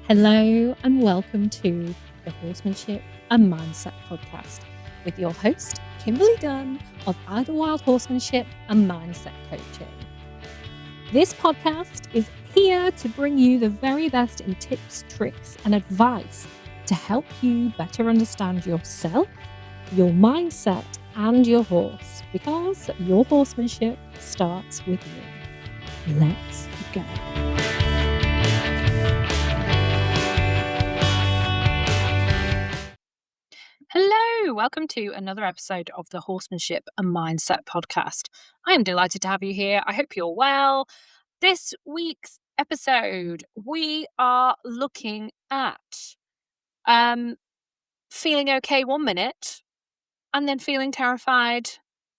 Hello and welcome to the Horsemanship and Mindset podcast with your host, Kimberly Dunn of Idlewild Horsemanship and Mindset Coaching. This podcast is here to bring you the very best in tips, tricks, and advice to help you better understand yourself, your mindset, and your horse, because your horsemanship starts with you. Let's go. Hello, welcome to another episode of the Horsemanship and Mindset podcast. I am delighted to have you here. I hope you're well. This week's episode, we are looking at feeling okay 1 minute and then feeling terrified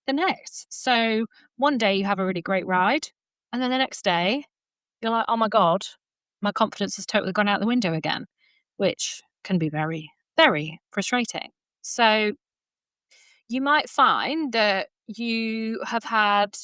the next. So one day you have a really great ride, and then the next day you're like, oh my God, my confidence has totally gone out the window again, which can be very, very frustrating. So you might find that you have had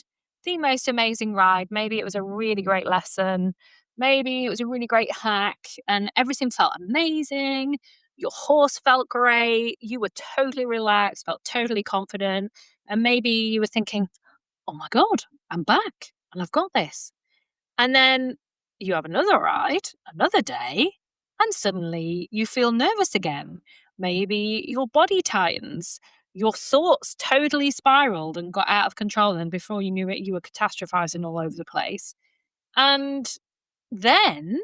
the most amazing ride. Maybe it was a really great lesson. Maybe it was a really great hack and everything felt amazing. Your horse felt great. You were totally relaxed, felt totally confident. And maybe you were thinking, oh my God, I'm back and I've got this. And then you have another ride, another day, and suddenly you feel nervous again. Maybe your body tightens. Your thoughts totally spiraled and got out of control. And before you knew it, you were catastrophizing all over the place. And then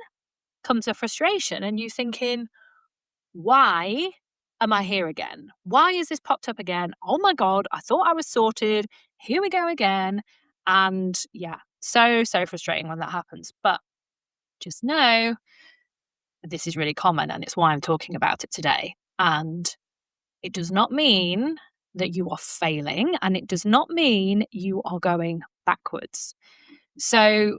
comes a frustration, and you're thinking, why am I here again? Why has this popped up again? Oh my God, I thought I was sorted. Here we go again. And yeah, so frustrating when that happens. But just know this is really common, and it's why I'm talking about it today. And it does not mean that you are failing, and it does not mean you are going backwards. So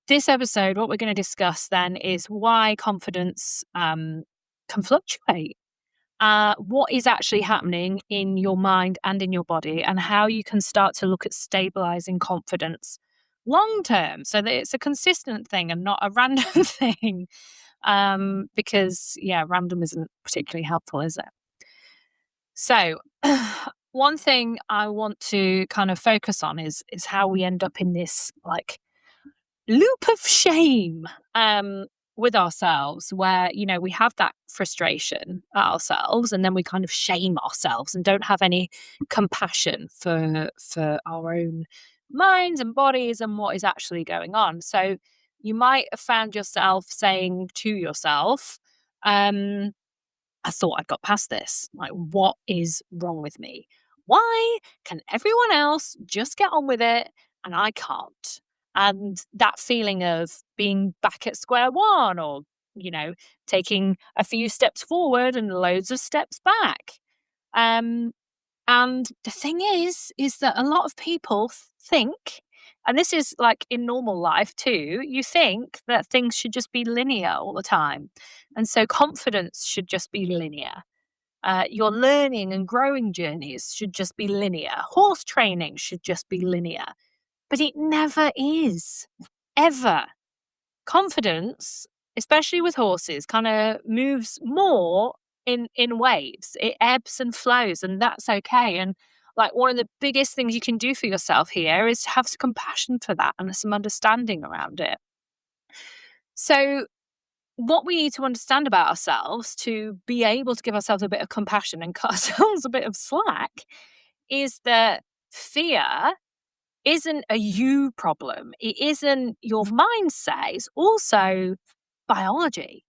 this episode, what we're going to discuss then is why confidence can fluctuate. What is actually happening in your mind and in your body, and how you can start to look at stabilizing confidence long term so that it's a consistent thing and not a random thing. Because random isn't particularly helpful, is it? So one thing I want to kind of focus on is how we end up in this like loop of shame with ourselves, where we have that frustration at ourselves, and then we kind of shame ourselves and don't have any compassion for our own minds and bodies and what is actually going on. So you might have found yourself saying to yourself, I thought I'd got past this. Like, what is wrong with me? Why can everyone else just get on with it and I can't? And that feeling of being back at square one, or, taking a few steps forward and loads of steps back. And the thing is that a lot of people think, and this is like in normal life too, you think that things should just be linear all the time. And so confidence should just be linear. Your learning and growing journeys should just be linear. Horse training should just be linear. But it never is, ever. Confidence, especially with horses, kind of moves more in waves. It ebbs and flows, and that's okay. And like, one of the biggest things you can do for yourself here is to have some compassion for that and some understanding around it. So what we need to understand about ourselves to be able to give ourselves a bit of compassion and cut ourselves a bit of slack is that fear isn't a you problem. It isn't your mindset. It's also biology,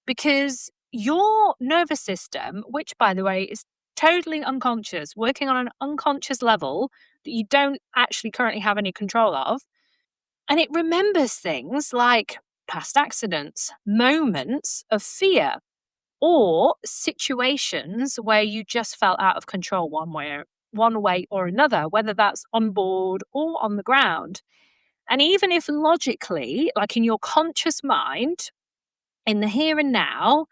because your nervous system, which by the way is totally unconscious, working on an unconscious level that you don't actually currently have any control of, and it remembers things like past accidents, moments of fear, or situations where you just felt out of control one way or another, whether that's on board or on the ground. And even if logically, like in your conscious mind, in the here and now,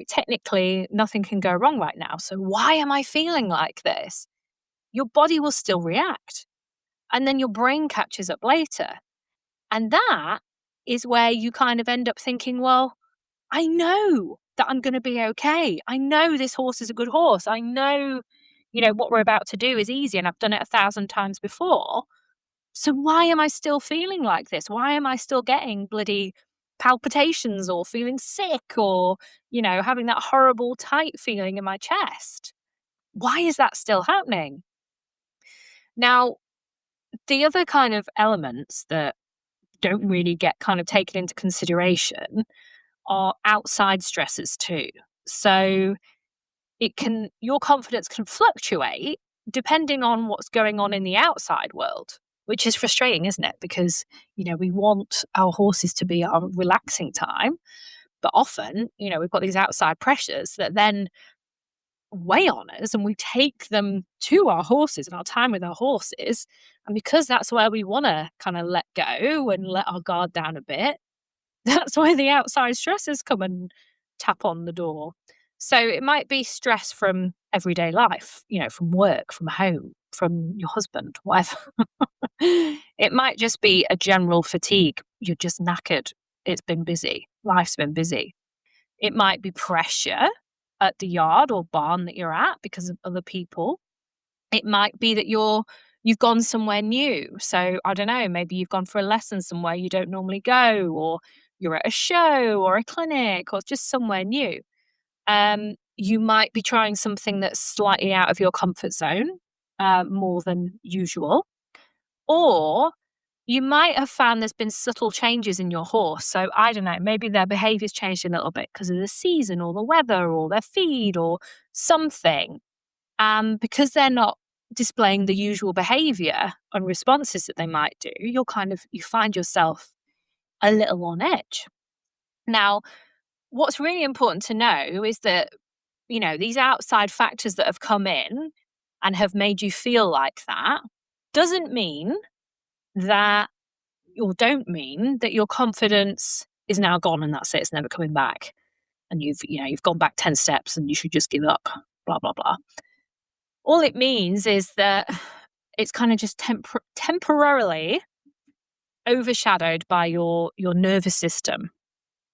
technically nothing can go wrong right now. So why am I feeling like this? Your body will still react. And then your brain catches up later. And that is where you kind of end up thinking, well, I know that I'm going to be okay. I know this horse is a good horse. I know, what we're about to do is easy and I've done it 1,000 times before. So why am I still feeling like this? Why am I still getting bloody palpitations or feeling sick or, having that horrible tight feeling in my chest? Why is that still happening? Now, the other kind of elements that don't really get kind of taken into consideration are outside stresses too. So your confidence can fluctuate depending on what's going on in the outside world, which is frustrating, isn't it? Because, we want our horses to be our relaxing time, but often, we've got these outside pressures that then weigh on us and we take them to our horses and our time with our horses. And because that's where we want to kind of let go and let our guard down a bit, that's why the outside stressors come and tap on the door. So it might be stress from everyday life, from work, from home, from your husband, whatever. It might just be a general fatigue. You're just knackered. It's been busy. Life's been busy. It might be pressure at the yard or barn that you're at because of other people. It might be that you've gone somewhere new. So I don't know, maybe you've gone for a lesson somewhere you don't normally go, or you're at a show or a clinic or just somewhere new. You might be trying something that's slightly out of your comfort zone, more than usual. Or you might have found there's been subtle changes in your horse. So I don't know, maybe their behavior's changed a little bit because of the season or the weather or their feed or something. Because they're not displaying the usual behavior and responses that they might do, you find yourself a little on edge. Now, what's really important to know is that, these outside factors that have come in and have made you feel like that doesn't mean that, or don't mean that your confidence is now gone and that's it, it's never coming back. And you've gone back 10 steps and you should just give up, blah, blah, blah. All it means is that it's kind of just temporarily overshadowed by your nervous system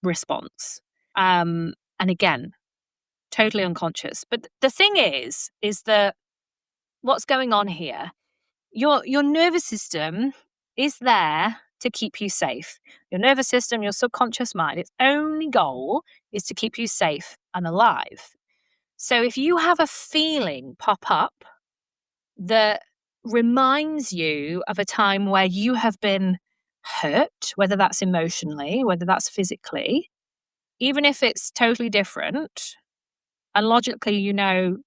response. And again, totally unconscious. But the thing is that what's going on here, your nervous system is there to keep you safe. Your nervous system, your subconscious mind, its only goal is to keep you safe and alive. So if you have a feeling pop up that reminds you of a time where you have been hurt, whether that's emotionally, whether that's physically, even if it's totally different, and logically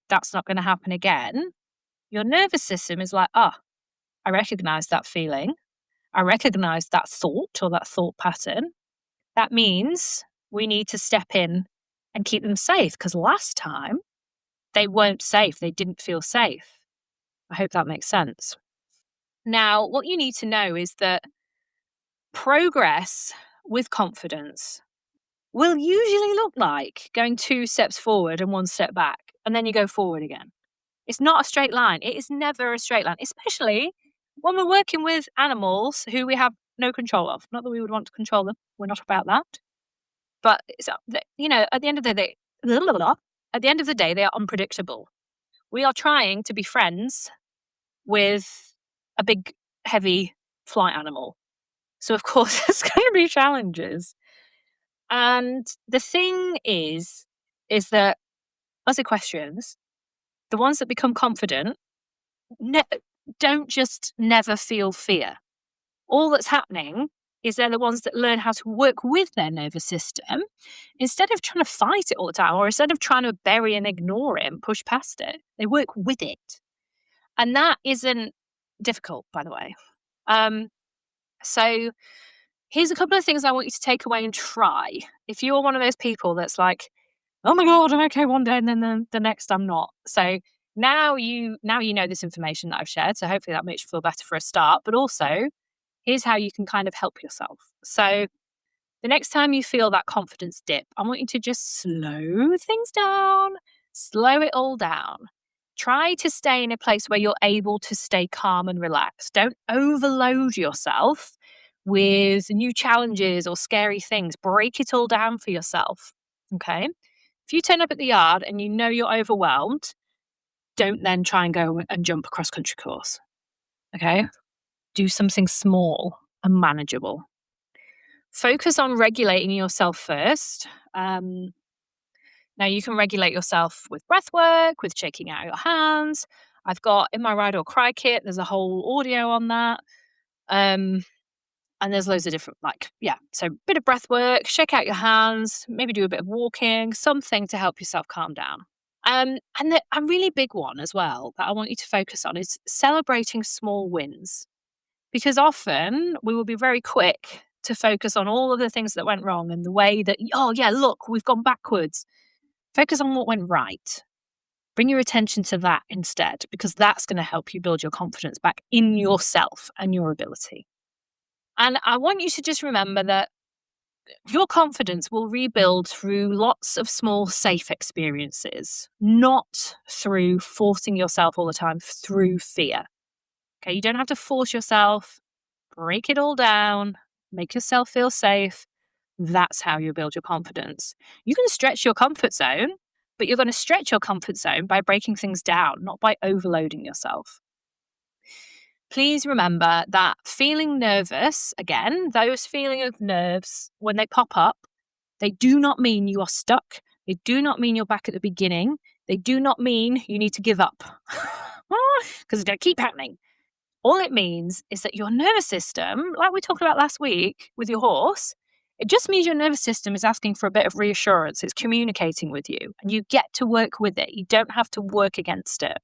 that's not going to happen again, your nervous system is like, I recognize that feeling. I recognize that thought or that thought pattern. That means we need to step in and keep them safe because last time they weren't safe. They didn't feel safe. I hope that makes sense. Now, what you need to know is that progress with confidence will usually look like going 2 steps forward and 1 step back, and then you go forward again. It's not a straight line. It is never a straight line, especially when we're working with animals who we have no control of. Not that we would want to control them. We're not about that. But at the end of the day, they are unpredictable. We are trying to be friends with a big, heavy flight animal. So, of course, there's going to be challenges. And the thing is that us equestrians, the ones that become confident, don't just never feel fear. All that's happening is they're the ones that learn how to work with their nervous system instead of trying to fight it all the time, or instead of trying to bury and ignore it and push past it. They work with it. And that isn't difficult, by the way. So here's a couple of things I want you to take away and try. If you're one of those people that's like, oh my God, I'm okay one day and then the next I'm not. So now you know this information that I've shared. So hopefully that makes you feel better for a start. But also, here's how you can kind of help yourself. So the next time you feel that confidence dip, I want you to just slow things down, slow it all down. Try to stay in a place where you're able to stay calm and relaxed. Don't overload yourself with new challenges or scary things. Break it all down for yourself. Okay. If you turn up at the yard and you know you're overwhelmed, don't then try and go and jump a cross country course. Okay. Do something small and manageable. Focus on regulating yourself first. Now, you can regulate yourself with breath work, with shaking out your hands. I've got in my Ride or Cry kit, there's a whole audio on that. And there's loads of different, so bit of breath work, shake out your hands, maybe do a bit of walking, something to help yourself calm down. A really big one as well that I want you to focus on is celebrating small wins. Because often we will be very quick to focus on all of the things that went wrong and the way that, oh, yeah, look, we've gone backwards. Focus on what went right. Bring your attention to that instead, because that's going to help you build your confidence back in yourself and your ability. And I want you to just remember that your confidence will rebuild through lots of small, safe experiences, not through forcing yourself all the time through fear. Okay, you don't have to force yourself, break it all down, make yourself feel safe. That's how you build your confidence. You can stretch your comfort zone, but you're going to stretch your comfort zone by breaking things down, not by overloading yourself. Please remember that feeling nervous, again, those feeling of nerves, when they pop up, they do not mean you are stuck. They do not mean you're back at the beginning. They do not mean you need to give up because it's going to keep happening. All it means is that your nervous system, like we talked about last week with your horse, it just means your nervous system is asking for a bit of reassurance. It's communicating with you and you get to work with it. You don't have to work against it.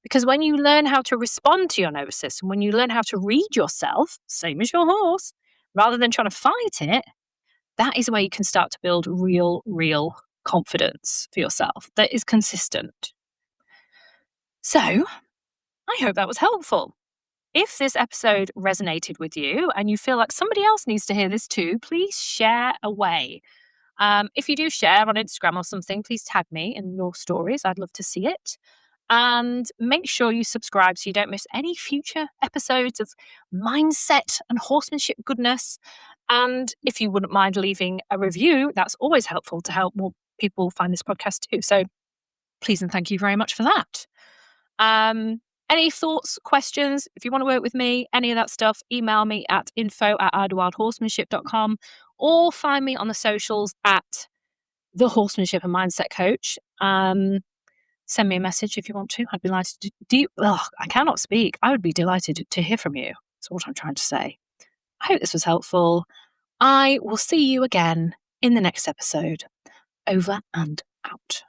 Because when you learn how to respond to your nervous system, when you learn how to read yourself, same as your horse, rather than trying to fight it, that is where you can start to build real confidence for yourself that is consistent. So, I hope that was helpful. If this episode resonated with you and you feel like somebody else needs to hear this too, please share away. If you do share on Instagram or something, please tag me in your stories. I'd love to see it. And make sure you subscribe so you don't miss any future episodes of mindset and horsemanship goodness. And if you wouldn't mind leaving a review, that's always helpful to help more people find this podcast too. So please and thank you very much for that. Any thoughts, questions, if you want to work with me, any of that stuff, email me at info@idlewildhorsemanship.com or find me on the socials at The Horsemanship and Mindset Coach. Send me a message if you want to. I'd be delighted to I cannot speak. I would be delighted to hear from you. That's what I'm trying to say. I hope this was helpful. I will see you again in the next episode. Over and out.